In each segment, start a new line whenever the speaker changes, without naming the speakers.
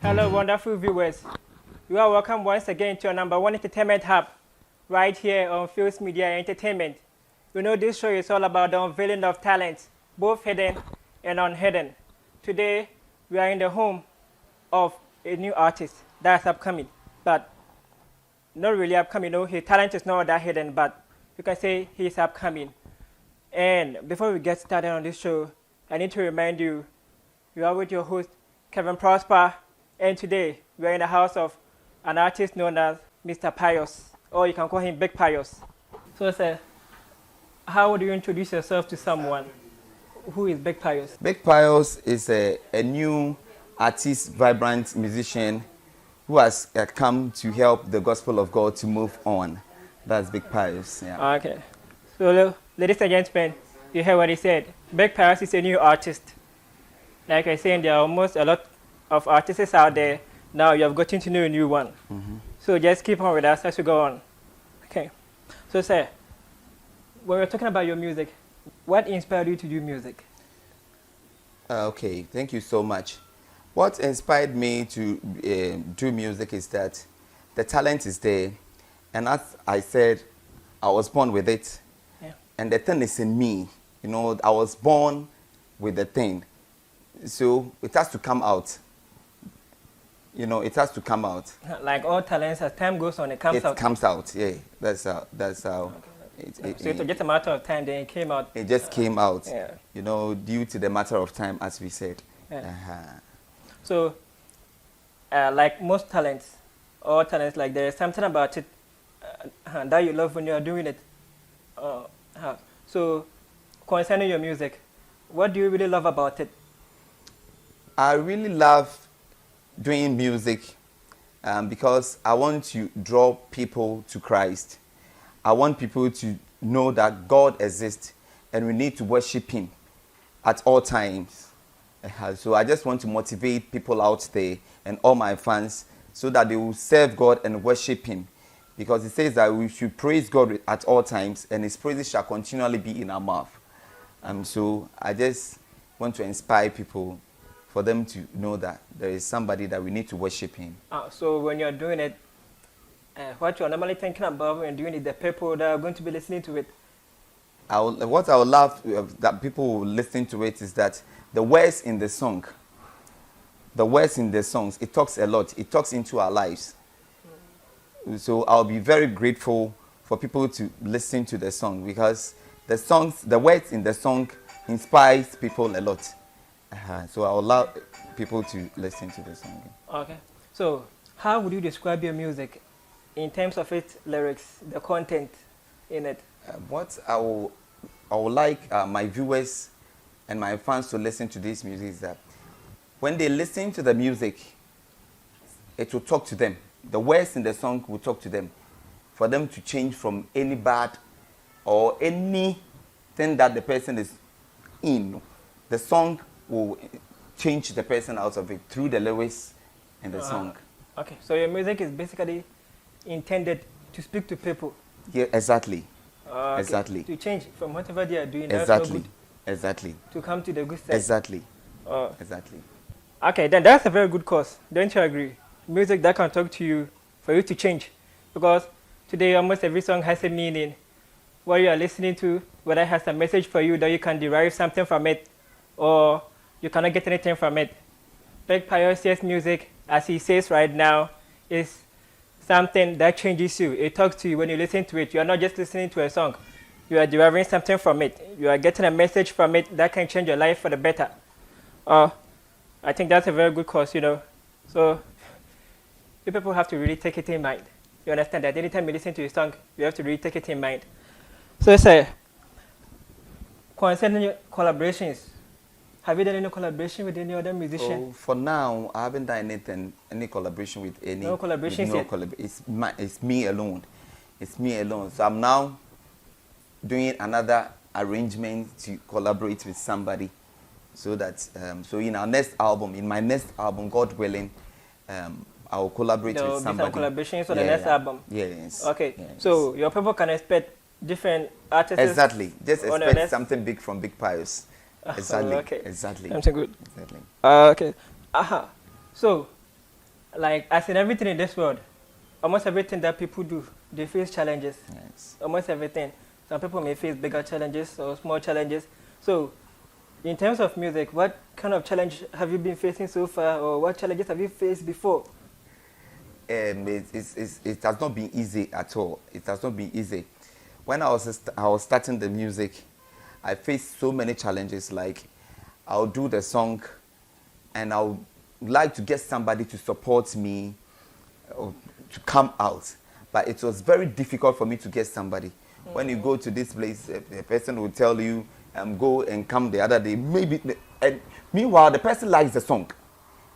Hello, wonderful viewers. You are welcome once again to your number one entertainment hub, right here on Fuse Media Entertainment. You know this show is all about the unveiling of talents, both hidden and unhidden. Today, we are in the home of a new artist that's upcoming, but not really upcoming. No, his talent is not that hidden, but you can say he's upcoming. And before we get started on this show, I need to remind you, you are with your host, Kevin Prosper, and today we are in the house of an artist known as Mr. Pious, or you can call him Big Pious. So, sir, how would you introduce yourself to someone? Who is Big Pious?
Big Pious is a new artist, vibrant musician who has come to help the gospel of God to move on. That's Big Pious. Yeah.
Okay. So, ladies and gentlemen, you heard what he said. Big Pious is a new artist. Like I said, there are almost a lot of artists out there. Now you have gotten to know a new one. So just keep on with us as we go on. Okay. So, sir, when we're talking about your music, what inspired you to do music?
Okay, thank you so much. What inspired me to do music is that the talent is there, and as I said, I was born with it, and the thing is in me. You know, I was born with the thing, so it has to come out. You know, it has to come out.
Like all talents, as time goes on, it comes out.
It comes out, yeah. That's how.
Okay. So it was just a matter of time, then it came out.
It just came out,
yeah.
You know, due to the matter of time, as we said.
Yeah. So, like most talents, all talents, like there is something about it that you love when you are doing it. So, concerning your music, what do you really love about it?
I really love doing music because I want to draw people to Christ. I want people to know that God exists and we need to worship Him at all times. So I just want to motivate people out there and all my fans so that they will serve God and worship Him. Because it says that we should praise God at all times and His praises shall continually be in our mouth. So I just want to inspire people for them to know that there is somebody that we need to worship Him.
So when you're doing it, what you're normally thinking about when doing it, the people that are going to be listening to it?
What I would love that people will listen to it is that the words in the songs, it talks a lot. It talks into our lives. So I'll be very grateful for people to listen to the song because the words in the song inspires people a lot. So I would love people to listen to the song.
Okay. So how would you describe your music in terms of its lyrics, the content in it?
What I would like my viewers and my fans to listen to this music is that when they listen to the music, it will talk to them. The words in the song will talk to them for them to change from any bad or anything that the person is in. The song will change the person out of it through the lyrics and the song.
Okay, so your music is basically intended to speak to people.
Yeah, exactly.
Okay.
Exactly.
To change from whatever they are doing.
Exactly.
Good,
exactly.
to come to the good side.
Exactly.
Exactly. Okay, then that's a very good cause. Don't you agree? Music that can talk to you for you to change, because today almost every song has a meaning. What you are listening to, whether it has a message for you that you can derive something from it, or you cannot get anything from it. Big Pious' music, as he says right now, is something that changes you. It talks to you when you listen to it. You are not just listening to a song. You are deriving something from it. You are getting a message from it that can change your life for the better. I think that's a very good cause, you know. So you people have to really take it in mind. You understand that anytime you listen to a song, you have to really take it in mind. So, sir, concerning your collaborations, have you done any collaboration with any other musician?
Oh, for now, I haven't done any collaboration with any.
No collaborations yet?
It's me alone. It's me alone. So I'm now doing another arrangement to collaborate with somebody, so that so in my next album, God willing, I will collaborate with somebody.
Some collaborations on the next album.
Yes.
Okay.
Yes.
So your people can expect different artists.
Exactly. Just expect something big from Big Pious. Exactly.
Okay.
Exactly.
Something good.
Exactly.
Okay. So Like, as in everything in this world, almost everything that people do, they face challenges.
Yes.
Almost everything. Some people may face bigger challenges or small challenges. So, in terms of music, what kind of challenge have you been facing so far, or what challenges have you faced before?
It has not been easy at all. It has not been easy. When I was starting the music, I faced so many challenges. Like, I'll do the song, and I would like to get somebody to support me or to come out, but it was very difficult for me to get somebody. When you go to this place, a person will tell you, go and come the other day. Maybe, and meanwhile, the person likes the song.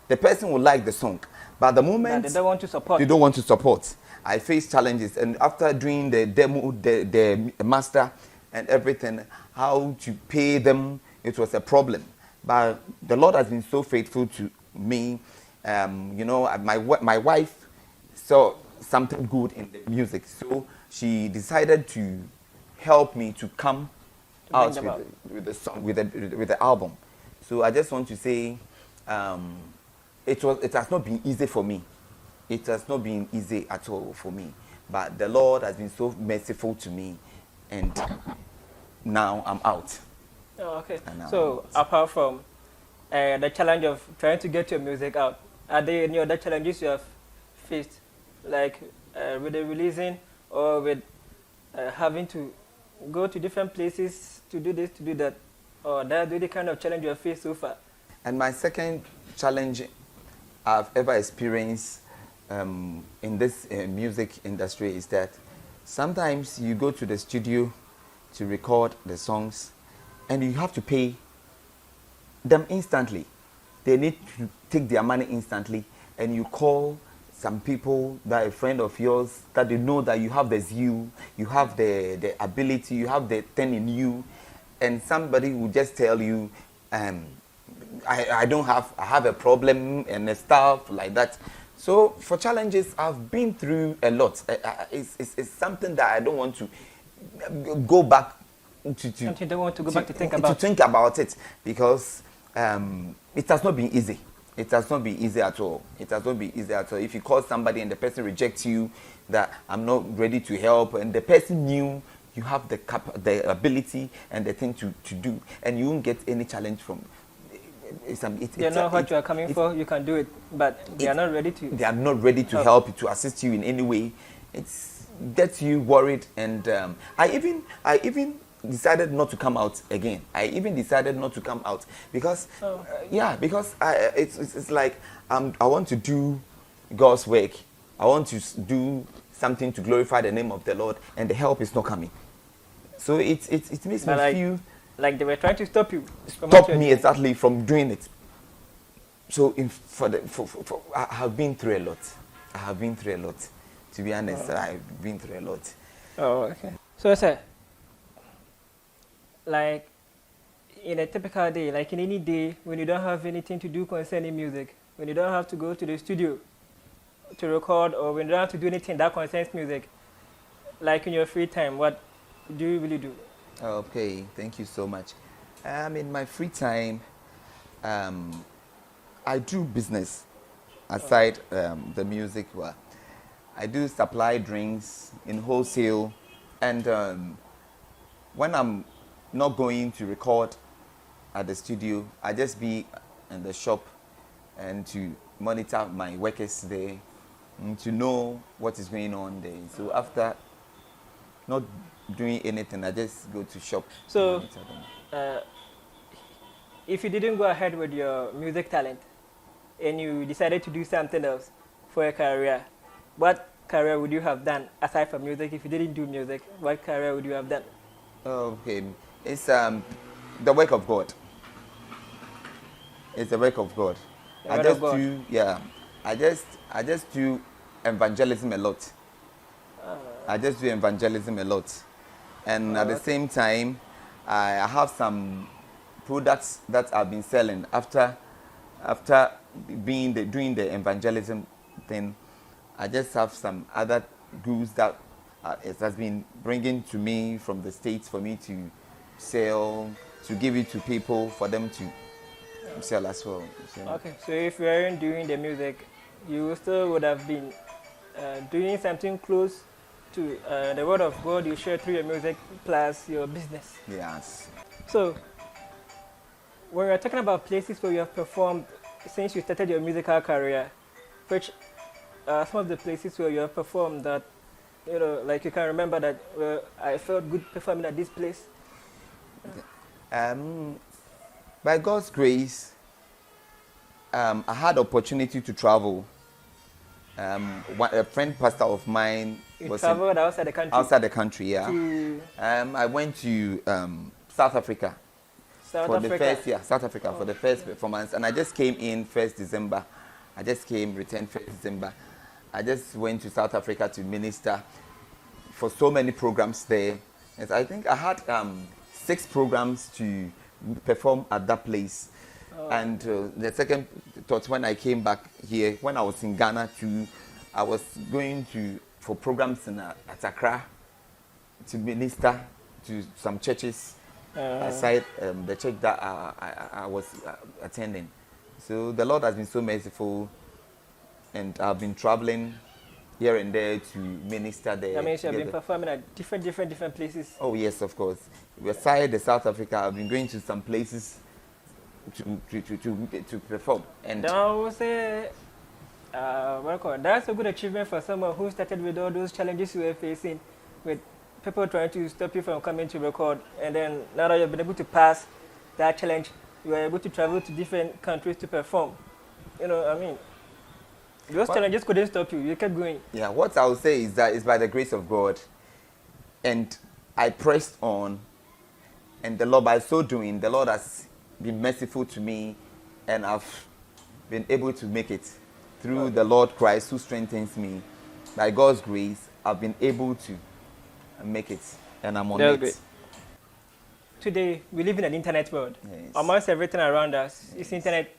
The person will like the song, but the moment
That they don't want to support.
they don't want to support. I face challenges, and after doing the demo, the master, and everything, how to pay them, it was a problem. But the Lord has been so faithful to me. My wife saw something good in the music, so she decided to help me to come out with the song, with the album. So I just want to say, it has not been easy for me. It has not been easy at all for me. But the Lord has been so merciful to me, and now I'm out.
Oh, okay. So, apart from the challenge of trying to get your music out, are there any other challenges you have faced, like with the releasing or with having to go to different places to do this, to do that? Or that's the kind of challenge you have faced so far?
And my second challenge I've ever experienced in this music industry is that sometimes you go to the studio to record the songs and you have to pay them instantly. They need to take their money instantly, and you call some people that a friend of yours that they know that you have the zeal, you have the ability, you have the thing in you, and somebody will just tell you, I have a problem and stuff like that. So for challenges, I've been through a lot. It's something that I don't want to go back to.
Something you don't want to go back to think
about it, because it has not been easy. It has not been easy at all. It has not been easy at all. If you call somebody and the person rejects you, that I'm not ready to help, and the person knew you have the ability and the thing to do, and you won't get any challenge from.
They know what you are coming for. You can do it, but they are not ready to.
They are not ready to help you, to assist you in any way. It gets you worried, and I even decided not to come out again. I even decided not to come out because, because it's like I want to do God's work. I want to do something to glorify the name of the Lord, and the help is not coming. So it makes me feel
like they were trying to stop you.
Stop me exactly from doing it. So I have been through a lot. I have been through a lot. To be honest, I've been through a lot.
Oh, okay. So, sir, like in a typical day, like in any day, when you don't have anything to do concerning music, when you don't have to go to the studio to record, or when you don't have to do anything that concerns music, like in your free time, what do you really do?
Okay, thank you so much. In my free time, I do business aside the music. Well, I do supply drinks in wholesale, and when I'm not going to record at the studio, I just be in the shop and to monitor my workers there and to know what is going on there. So after not doing anything, I just go to shop.
So if you didn't go ahead with your music talent and you decided to do something else for a career, what career would you have done aside from music? If you didn't do music, what career would you have done?
Okay, it's the work of God. It's the work of God. I just do evangelism a lot. I just do evangelism a lot, and at the same time, I have some products that I've been selling after doing the evangelism thing. I just have some other goods that it has been bringing to me from the States for me to sell, to give it to people for them to sell as well.
Okay, so if you aren't doing the music, you still would have been doing something close to the word of God you share through your music plus your business.
Yes.
So, when we're talking about places where you have performed since you started your musical career, which are some of the places where you have performed that, you know, like you can remember that I felt good performing at this place?
By God's grace, I had opportunity to travel. A friend pastor of mine
You traveled outside the country?
Outside the country, yeah. I went to South Africa.
South
for
Africa.
The first year, South Africa for the first performance, and I just came in 1st December. I just returned 1st December. I just went to South Africa to minister for so many programs there. Yes, I think I had 6 programs to perform at that place. And the second thought, when I came back here, when I was in Ghana too, I was going for programs at Accra to minister to some churches aside the church that I was attending. So the Lord has been so merciful, and I've been traveling here and there to minister there.
That means you have been performing at different places.
Oh yes, of course. Aside the South Africa, I've been going to some places to perform. And
I would say, that's a good achievement for someone who started with all those challenges you were facing, with people trying to stop you from coming to record, and then now that you've been able to pass that challenge, you are able to travel to different countries to perform. You know, I mean, those challenges couldn't stop you. You kept going.
Yeah, what I would say is that it's by the grace of God, and I pressed on, and the Lord, by so doing, the Lord has been merciful to me, and I've been able to make it through the Lord Christ who strengthens me. By God's grace, I've been able to make it, and I'm on it.
Great. Today, we live in an internet world.
Yes.
Almost everything around us is internet.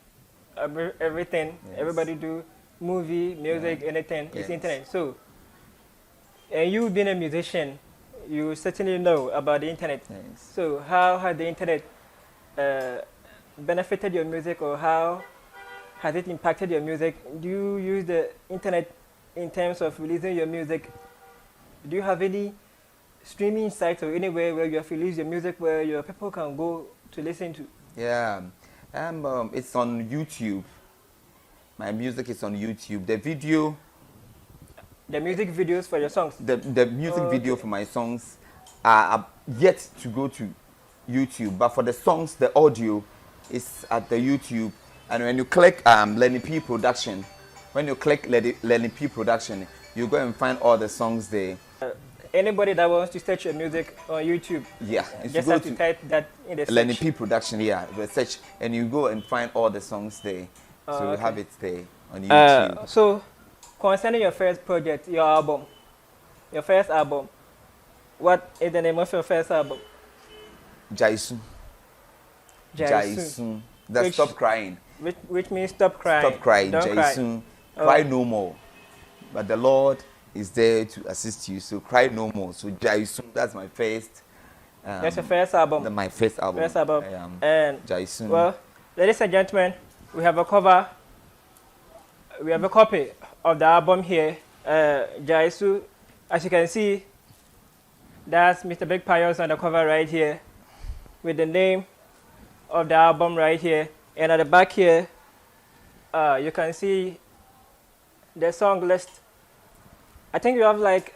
Everything, everybody do movie, music, anything, it's internet. So, and you being a musician, you certainly know about the internet.
Yes.
So, how has the internet benefited your music, or how has it impacted your music? Do you use the internet in terms of releasing your music? Do you have any streaming sites or anywhere where you have released your music where your people can go to listen to?
Yeah, it's on YouTube. My music is on YouTube.
The music videos for your songs?
The music video for my songs are yet to go to YouTube, but for the songs, the audio is at the YouTube. And when you click Lenny P Production, Lenny P Production, you go and find all the songs there.
Anybody that wants to search your music on YouTube, just have to type that in the search.
Lenny P Production, the search, and you go and find all the songs there. So you have it there on YouTube.
So, concerning your first project, your first album, what is the name of your first album?
Gyae Su. Gyae Su. That's Stop Crying.
Which means stop crying.
Stop crying.
Don't
Gyae Su. Cry no more. But the Lord is there to assist you. So cry no more. So Gyae Su, that's my first.
That's your first album.
My first album.
First album. And
Gyae Su.
Well, ladies and gentlemen, we have a cover. We have a copy of the album here. Gyae Su. As you can see, that's Mr. Big Pious on the cover right here, with the name of the album right here. And at the back here, you can see the song list. I think you have like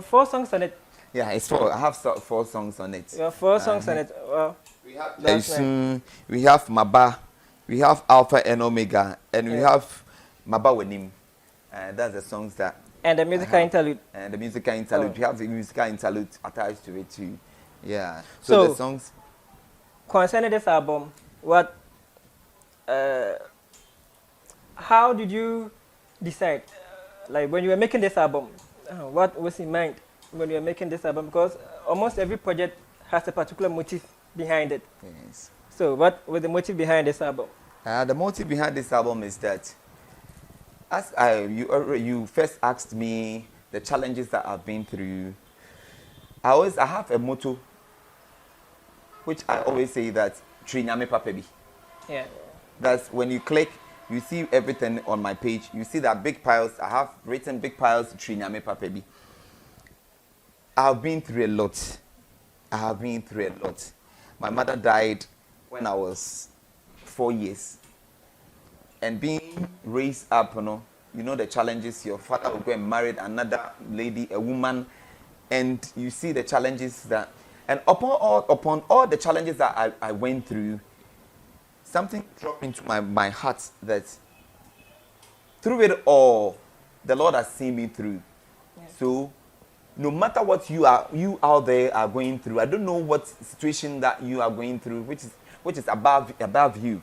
4 songs on it.
Yeah, it's 4. I have 4 songs on it.
You have 4 songs on it. Well,
we have Gyae Su, we have Maba, we have Alpha and Omega, and we have Maba Wenim. That's the songs that.
And the musical interlude.
And the musical interlude. We have the musical interlude attached to it too. Yeah. So the songs.
Concerning this album, how did you decide? Like when you were making this album, what was in mind when you were making this album? Because almost every project has a particular motive behind it.
Yes.
So what was the motive behind this album?
The motive behind this album is that, as you first asked me the challenges that I've been through, I have a motto, which I always say that Trinyame Papebi.
Yeah.
That's when you click You see everything on my page. You see that Big Pious, I have written Big Pious Trinyame Papebi. I have been through a lot. My mother died when I was 4 years. And being raised up, you know the challenges. Your father will go and marry another lady, a woman, and you see the challenges that, and upon all the challenges that I went through, something dropped into my heart that through it all, the Lord has seen me through. Yeah. So no matter what you out there are going through, I don't know what situation that you are going through, which is above you.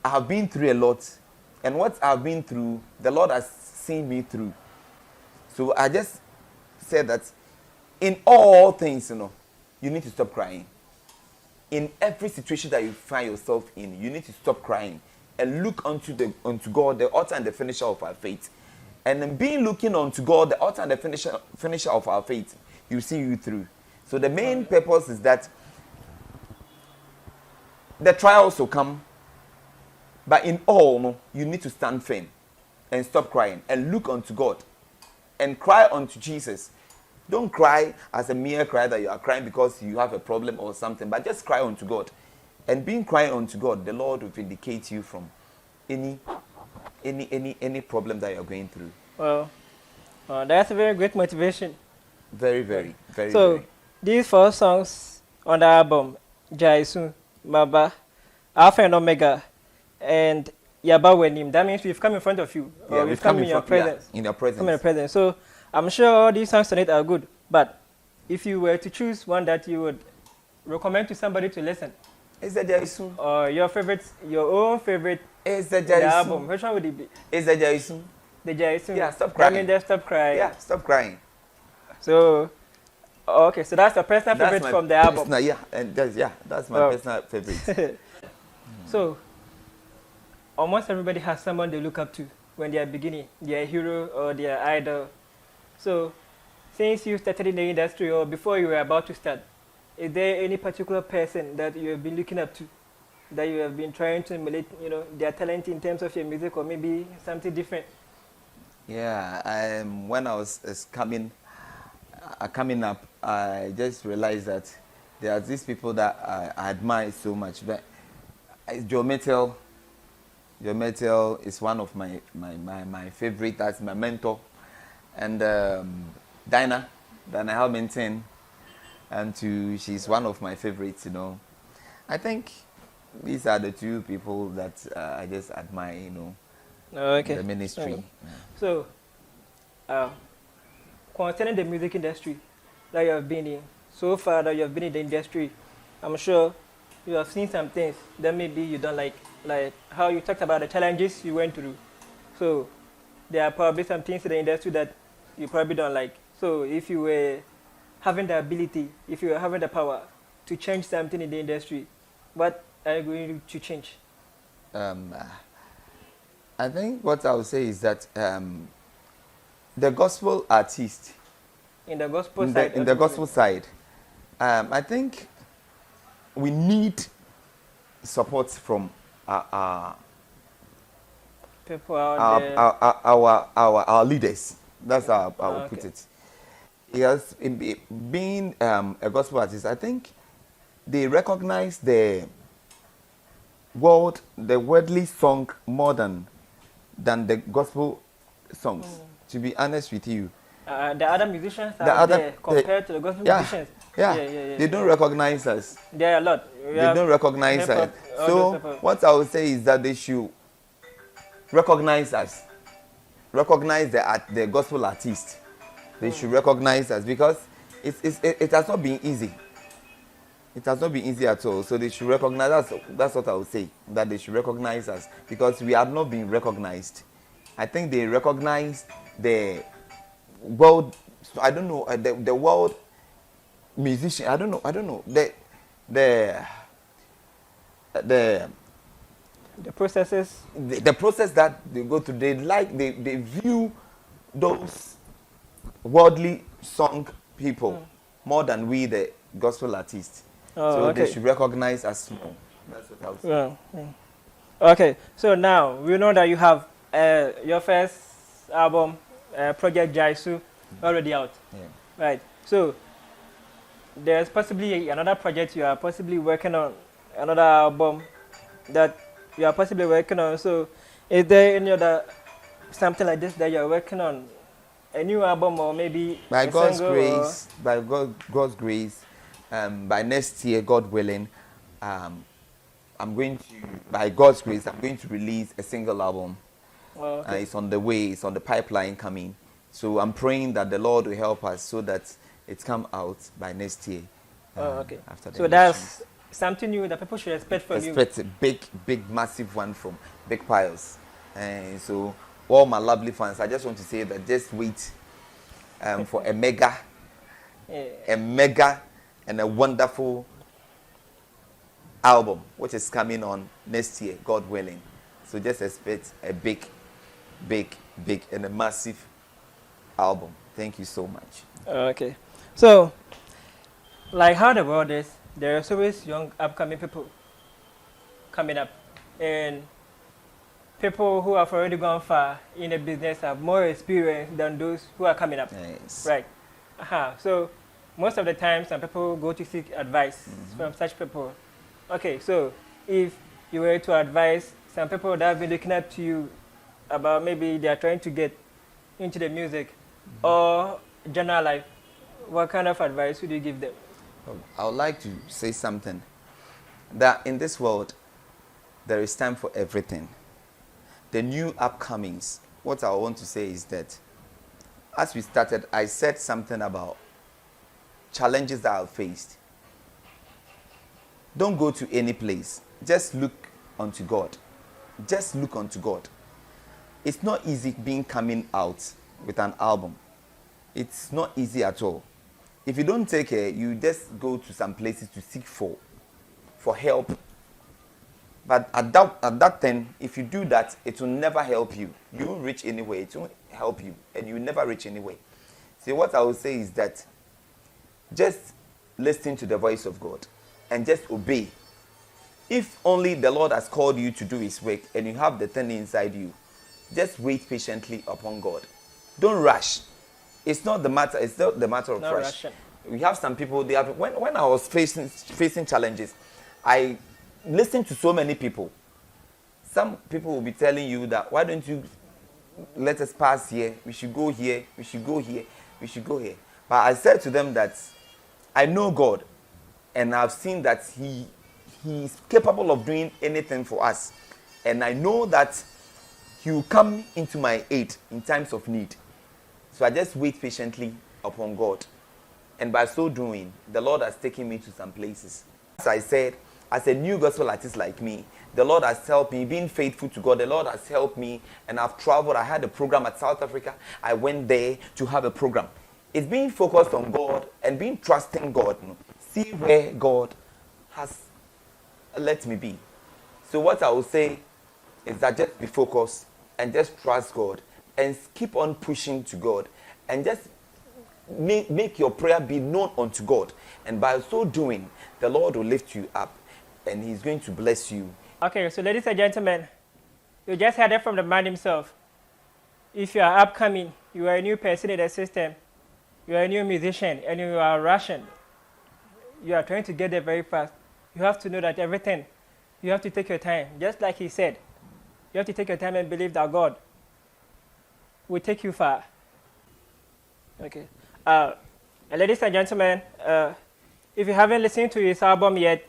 I have been through a lot, and what I've been through, the Lord has seen me through. So I just said that in all things, you need to stop crying. In every situation that you find yourself in, you need to stop crying and look unto God, the author and the finisher of our faith. And in being looking unto God, the author and the finisher of our faith, you see you through. So the main purpose is that the trials will come, but in all, you need to stand firm and stop crying and look unto God and cry unto Jesus. Don't cry as a mere cry that you are crying because you have a problem or something, but just cry unto God. And being crying unto God, the Lord will vindicate you from any problem that you are going through.
Well, that's a very great motivation.
Very, very, very.
So,
very.
These 4 songs on the album, Gyae Su, Maba, Alpha and Omega, and Yaba Wenim. That means we've come in front of you. Or we've come in your presence.
Yeah, in your presence.
Come in your presence. So I'm sure all these songs on it are good. But if you were to choose one that you would recommend to somebody to listen,
is the Gyae Su?
Or your own favorite
is the Gyae Su
album, which one would it be?
Is the Gyae Su?
The Gyae Su.
Yeah, stop crying.
I mean, just stop crying.
Yeah, stop crying.
So, okay, so that's your personal favorite from the album.
That's my personal favorite.
So, almost everybody has someone they look up to when they are beginning, their hero or their idol. So, since you started in the industry or before you were about to start, is there any particular person that you have been looking up to, that you have been trying to emulate, their talent in terms of your music or maybe something different?
Yeah, when I was coming up, I just realized that there are these people that I admire so much. But Gyae Metal is one of my favorite. That's my mentor, and Dinah Hamilton, and she's one of my favorites. I think these are the 2 people that I just admire.
Okay.
The ministry.
Okay. Yeah. So, concerning the music industry that you have been in, so far that you have been in the industry, I'm sure you have seen some things that maybe you don't like how you talked about the challenges you went through. So, there are probably some things in the industry that you probably don't like. So, if you were having the ability, if you were having the power to change something in the industry, what are you going to change?
I think what I would say is that the gospel artist.
In the gospel side.
In the gospel side, I think we need support from our
people out there.
Our leaders. That's how I would put it. Yes, being a gospel artist, I think they recognize the worldly song more than the gospel songs. To be honest with you,
the other musicians are there compared to the gospel musicians.
Yeah. They don't recognize us.
There are a lot.
They don't recognize us. So what I would say is that they should recognize us. Recognize the gospel artist. They should recognize us because it has not been easy. It has not been easy at all. So they should recognize us. That's what I would say. That they should recognize us because we have not been recognized. I think they recognize the world. I don't know the world musician. I don't know the
processes.
The process that they go through. They view those worldly song people more than we the gospel artists. So they should recognize us more. That's what I would say.
Okay, so now we know that you have your first album, Project Gyae Su, already out,
Yeah.
right? So there's possibly another project you are possibly working on, another album that you are possibly working on. So is there any other something like this that you are working on? A new album or maybe
By
a
God's
single or
grace, God's grace, by next year, God willing, I'm going to, by God's grace, I'm going to release a single album.
oh, okay.
It's on the way, it's on the pipeline coming. So I'm praying that the Lord will help us so that it come out by next year.
Oh, okay.
After the
So
elections.
that's something new that people should expect from you.
Expect a big, massive one from Big Pious. And so, all my lovely fans, I just want to say that just wait for a mega and a wonderful album, which is coming on next year, God willing. So just expect a big, and a massive album. Thank you so much.
Okay. So, like how the world is, there's always young upcoming people coming up. And people who have already gone far in the business have more experience than those who are coming up.
Yes.
Right. So, most of the time, some people go to seek advice from such people. Okay, so if you were to advise some people that have been looking up to you about maybe they are trying to get into the music or general life, what kind of advice would you give them?
I would like to say something. That in this world, there is time for everything. The new upcomings, what I want to say is that as we started, I said something about challenges that I've faced. Don't go to any place. Just look unto God. Just look unto God. It's not easy being coming out with an album. It's not easy at all. If you don't take care, you just go to some places to seek for help. But at that time, if you do that, it will never help you. You won't reach anywhere. It won't help you, and you will never reach anywhere. So what I will say is that just listen to the voice of God and just obey. If only the Lord has called you to do his work and you have the thing inside you, just wait patiently upon God. Don't rush. It's not the matter of
No
rush.
rushing.
We have some people, they have, when I was facing challenges, I listened to so many people. Some people will be telling you that, why don't you let us pass here? We should go here. We should go here. We should go here. But I said to them that I know God, and I've seen that He is capable of doing anything for us. And I know that He will come into my aid in times of need. So I just wait patiently upon God. And by so doing, the Lord has taken me to some places. As I said, as a new gospel artist like me, the Lord has helped me, being faithful to God. The Lord has helped me, and I've traveled. I had a program at South Africa. I went there to have a program. It's being focused on God and being trusting God. See where God has let me be. So what I will say is that just be focused and just trust God and keep on pushing to God and just make your prayer be known unto God. And by so doing, the Lord will lift you up and He's going to bless you.
Okay, so ladies and gentlemen, you just heard it from the man himself. If you are upcoming, you are a new person in the system, you are a new musician, and you are Russian, you are trying to get there very fast, you have to know that everything, you have to take your time. Just like he said, you have to take your time and believe that God will take you far. Okay. And ladies and gentlemen, if you haven't listened to his album yet,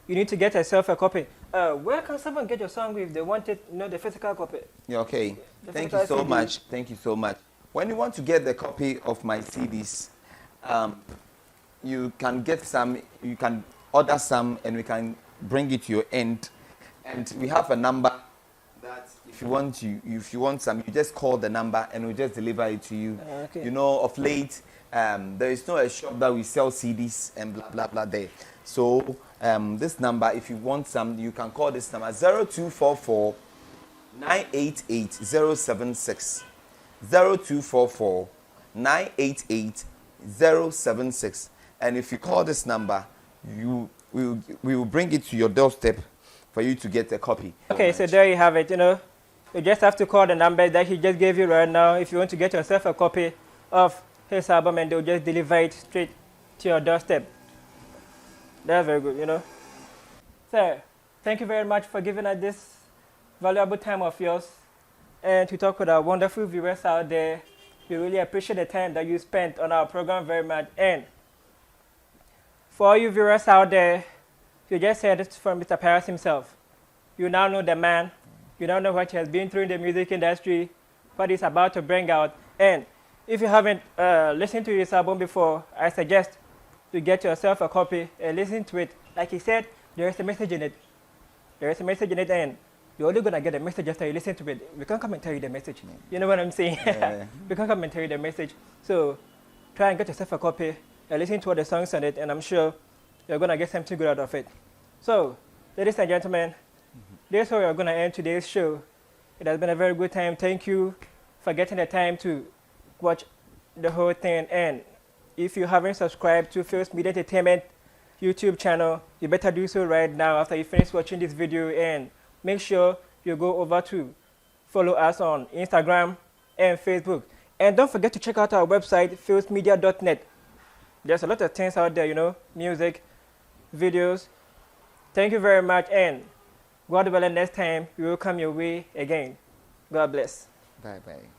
you need to get yourself a copy. Where can someone get your song if they want it, the physical copy?
Yeah, okay. Thank
physical
you so
CD.
much. Thank you so much. When you want to get the copy of my CDs, you can get some, you can order some, and we can bring it to your end. And we have a number that if you want some, you just call the number and we'll just deliver it to you.
Okay.
You know, of late, there is no a shop that we sell CDs and blah, blah, blah there. So this number, if you want some, you can call this number 0244 988 076. 0244 988 076. And if you call this number, we will bring it to your doorstep for you to get a copy.
Okay, so there you have it. You know, you just have to call the number that he just gave you right now if you want to get yourself a copy of his album, and they'll just deliver it straight to your doorstep. That's very good, you know. So, thank you very much for giving us this valuable time of yours and to talk with our wonderful viewers out there. We really appreciate the time that you spent on our program very much. And for all you viewers out there, you just heard it from Mr. Pious himself. You now know the man. You now know what he has been through in the music industry, what he's about to bring out. And if you haven't listened to his album before, I suggest you get yourself a copy and listen to it. Like he said, there is a message in it. There is a message in it, and you're only going to get the message after you listen to it. We can't come and tell you the message. You know what I'm saying?
Yeah.
We can't come and tell you the message. So try and get yourself a copy and listen to all the songs on it, and I'm sure you're going to get something good out of it. So, ladies and gentlemen, this is how we're going to end today's show. It has been a very good time. Thank you for getting the time to watch the whole thing. And if you haven't subscribed to Fuse Media Entertainment YouTube channel, you better do so right now after you finish watching this video, and make sure you go over to follow us on Instagram and Facebook. And don't forget to check out our website, fusemedia.net. There's a lot of things out there, you know, music, videos. Thank you very much, and God willing, next time we will come your way again. God bless.
Bye-bye.